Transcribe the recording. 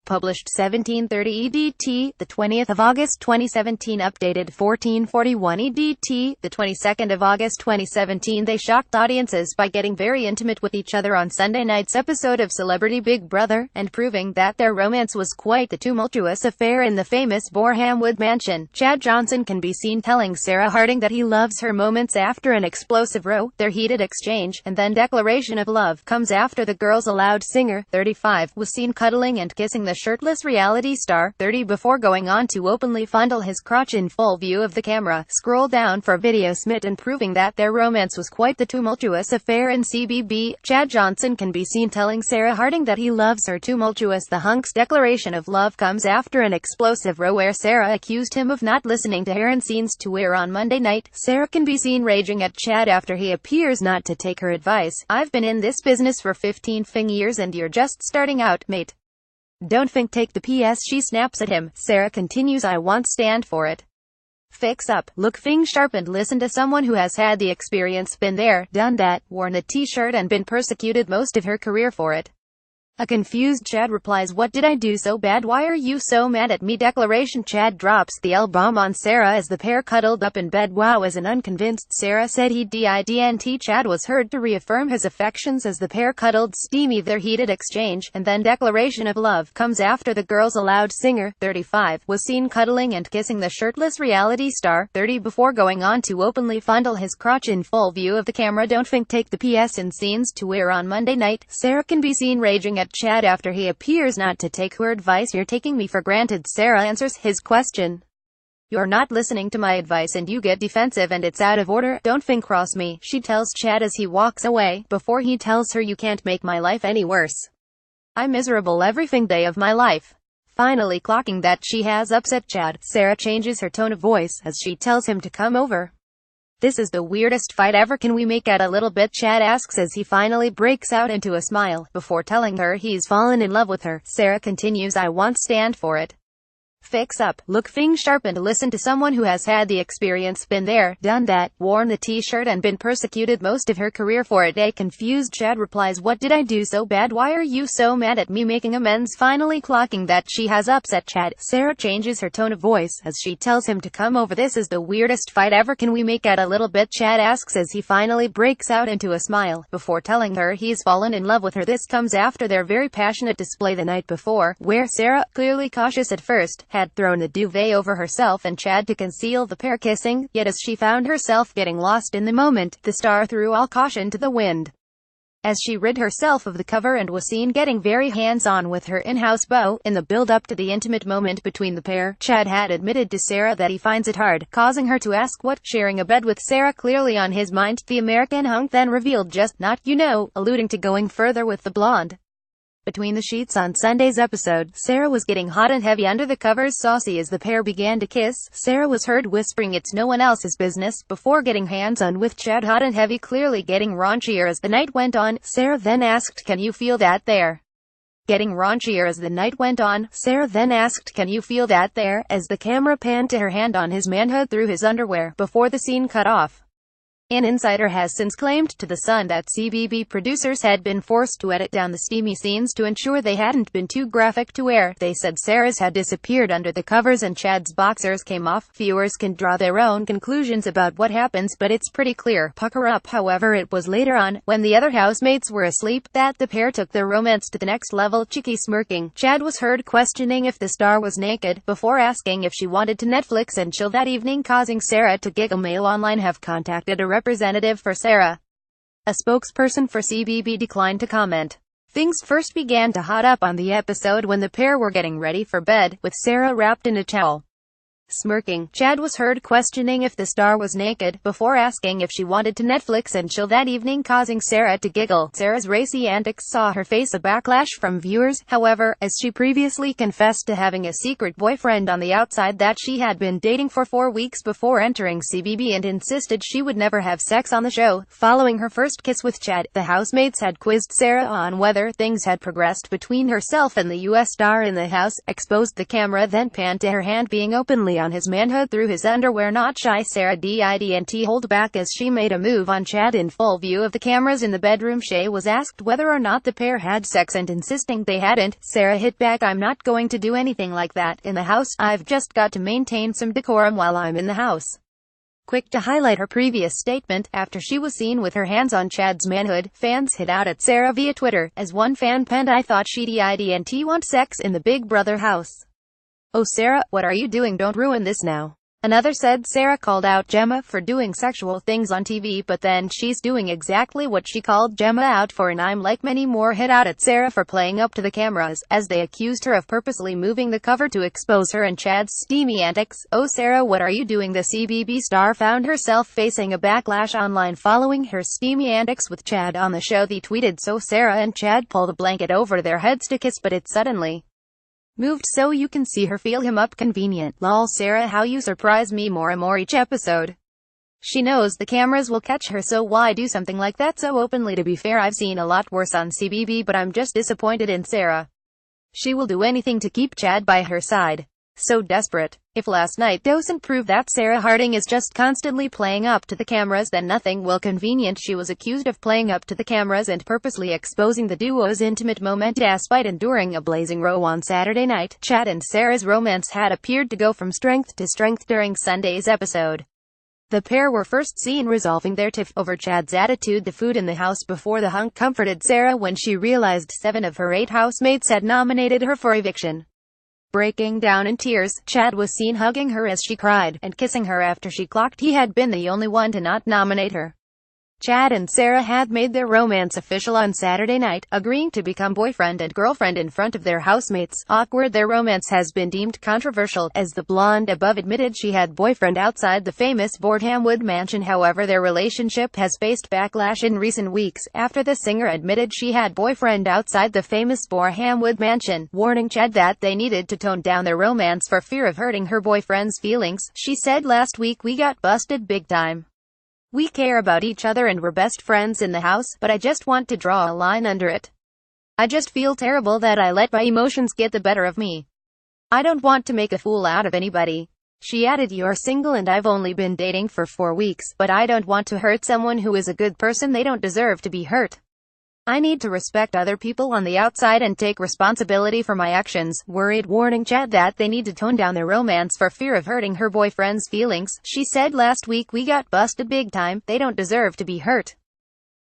Published 17:30 EDT, the 20th of August 2017. Updated 14:41 EDT, the 22nd of August 2017. They shocked audiences by getting very intimate with each other on Sunday night's episode of Celebrity Big Brother, and proving that their romance was quite the tumultuous affair in the famous Borehamwood mansion. Chad Johnson can be seen telling Sarah Harding that he loves her moments after an explosive row, their heated exchange, and then declaration of love comes after the Girls Aloud singer, 35, was seen cuddling and kissing the shirtless reality star, 30, before going on to openly fondle his crotch in full view of the camera. Scroll down for video smitten proving that their romance was quite the tumultuous affair in CBB. Chad Johnson can be seen telling Sarah Harding that he loves her tumultuous. The hunk's declaration of love comes after an explosive row where Sarah accused him of not listening to her and scenes to air on Monday night. Sarah can be seen raging at Chad after he appears not to take her advice. "I've been in this business for 15 years and you're just starting out, mate. Don't think take the PS," she snaps at him. Sarah continues, "I won't stand for it. Fix up, look sharp and listen to someone who has had the experience, been there, done that, worn a t-shirt and been persecuted most of her career for it." A confused Chad replies, "What did I do so bad? Why are you so mad at me?" Declaration. Chad drops the L-bomb on Sarah as the pair cuddled up in bed. "Wow," as an unconvinced Sarah said he didn't. Chad was heard to reaffirm his affections as the pair cuddled steamy their heated exchange, and then declaration of love comes after the Girls Aloud singer, 35, was seen cuddling and kissing the shirtless reality star, 30, before going on to openly fondle his crotch in full view of the camera. Don't think take the PS in scenes to air on Monday night. Sarah can be seen raging at Chad after he appears not to take her advice. "You're taking me for granted." Sarah answers his question. "You're not listening to my advice and you get defensive and it's out of order. Don't think cross me," she tells Chad as he walks away, before he tells her, "You can't make my life any worse. I'm miserable every day of my life." Finally clocking that she has upset Chad, Sarah changes her tone of voice as she tells him to come over. "This is the weirdest fight ever. Can we make out a little bit?" Chad asks as he finally breaks out into a smile, before telling her he's fallen in love with her. Sarah continues, "I won't stand for it. Fix up, look sharp and listen to someone who has had the experience, been there, done that, worn the t-shirt and been persecuted most of her career for it." A confused Chad replies, "What did I do so bad? Why are you so mad at me?" Making amends. Finally clocking that she has upset Chad, Sarah changes her tone of voice as she tells him to come over. "This is the weirdest fight ever. Can we make out a little bit?" Chad asks as he finally breaks out into a smile, before telling her he's fallen in love with her. This comes after their very passionate display the night before, where Sarah, clearly cautious at first, had thrown the duvet over herself and Chad to conceal the pair kissing, yet as she found herself getting lost in the moment, the star threw all caution to the wind as she rid herself of the cover and was seen getting very hands-on with her in-house beau. In the build-up to the intimate moment between the pair, Chad had admitted to Sarah that he finds it hard, causing her to ask what, sharing a bed with Sarah clearly on his mind. The American hunk then revealed just not, alluding to going further with the blonde. Between the sheets on Sunday's episode, Sarah was getting hot and heavy under the covers. Saucy as the pair began to kiss, Sarah was heard whispering, "It's no one else's business," before getting hands-on with Chad, hot and heavy, clearly getting raunchier as the night went on. Sarah then asked, "Can you feel that there?" Getting raunchier as the night went on, Sarah then asked, "Can you feel that there?" as the camera panned to her hand on his manhood through his underwear, before the scene cut off. An insider has since claimed to The Sun that CBB producers had been forced to edit down the steamy scenes to ensure they hadn't been too graphic to air. They said Sarah's had disappeared under the covers and Chad's boxers came off. Viewers can draw their own conclusions about what happens, but it's pretty clear. Pucker up. However, it was later on, when the other housemates were asleep, that the pair took their romance to the next level. Cheeky smirking, Chad was heard questioning if the star was naked, before asking if she wanted to Netflix and chill that evening, causing Sarah to giggle. Mail Online have contacted a representative for Sarah. A spokesperson for CBB declined to comment. Things first began to hot up on the episode when the pair were getting ready for bed, with Sarah wrapped in a towel. Smirking, Chad was heard questioning if the star was naked, before asking if she wanted to Netflix and chill that evening, causing Sarah to giggle. Sarah's racy antics saw her face a backlash from viewers, however, as she previously confessed to having a secret boyfriend on the outside that she had been dating for 4 weeks before entering CBB, and insisted she would never have sex on the show. Following her first kiss with Chad, the housemates had quizzed Sarah on whether things had progressed between herself and the US star in the house, exposed the camera then panned to her hand being openly openly on his manhood through his underwear. Not shy, Sarah didn't hold back as she made a move on Chad in full view of the cameras in the bedroom. She was asked whether or not the pair had sex, and insisting they hadn't, Sarah hit back, "I'm not going to do anything like that in the house. I've just got to maintain some decorum while I'm in the house." Quick to highlight her previous statement, after she was seen with her hands on Chad's manhood, fans hit out at Sarah via Twitter, as one fan penned, "I thought she didn't want sex in the Big Brother house. Oh Sarah, what are you doing? Don't ruin this now." Another said Sarah called out Gemma for doing sexual things on TV, but then she's doing exactly what she called Gemma out for. And I'm like many more hit out at Sarah for playing up to the cameras, as they accused her of purposely moving the cover to expose her and Chad's steamy antics. "Oh Sarah, what are you doing?" The CBB star found herself facing a backlash online following her steamy antics with Chad on the show. They tweeted, "So Sarah and Chad pulled a blanket over their heads to kiss, but it suddenly moved so you can see her feel him up. Convenient. Lol Sarah, how you surprise me more and more each episode." She knows the cameras will catch her, so why do something like that so openly? To be fair, I've seen a lot worse on CBB, but I'm just disappointed in Sarah. She will do anything to keep Chad by her side. So desperate. If last night doesn't prove that Sarah Harding is just constantly playing up to the cameras, then nothing will. Convenient. She was accused of playing up to the cameras and purposely exposing the duo's intimate moment. Despite enduring a blazing row on Saturday night, Chad and Sarah's romance had appeared to go from strength to strength during Sunday's episode. The pair were first seen resolving their tiff over Chad's attitude to food in the house before the hunk comforted Sarah when she realized 7 of her 8 housemates had nominated her for eviction. Breaking down in tears, Chad was seen hugging her as she cried, and kissing her after she clocked he had been the only one to not nominate her. Chad and Sarah had made their romance official on Saturday night, agreeing to become boyfriend and girlfriend in front of their housemates. Awkward. Their romance has been deemed controversial, as the blonde above admitted she had boyfriend outside the famous Borehamwood mansion. However, their relationship has faced backlash in recent weeks, after the singer admitted she had boyfriend outside the famous Borehamwood mansion, warning Chad that they needed to tone down their romance for fear of hurting her boyfriend's feelings. She said, "Last week we got busted big time. We care about each other and we're best friends in the house, but I just want to draw a line under it. I just feel terrible that I let my emotions get the better of me. I don't want to make a fool out of anybody." She added, "You're single and I've only been dating for 4 weeks, but I don't want to hurt someone who is a good person. They don't deserve to be hurt. I need to respect other people on the outside and take responsibility for my actions." Worried, warning Chad that they need to tone down their romance for fear of hurting her boyfriend's feelings. She said, "Last week we got busted big time. They don't deserve to be hurt.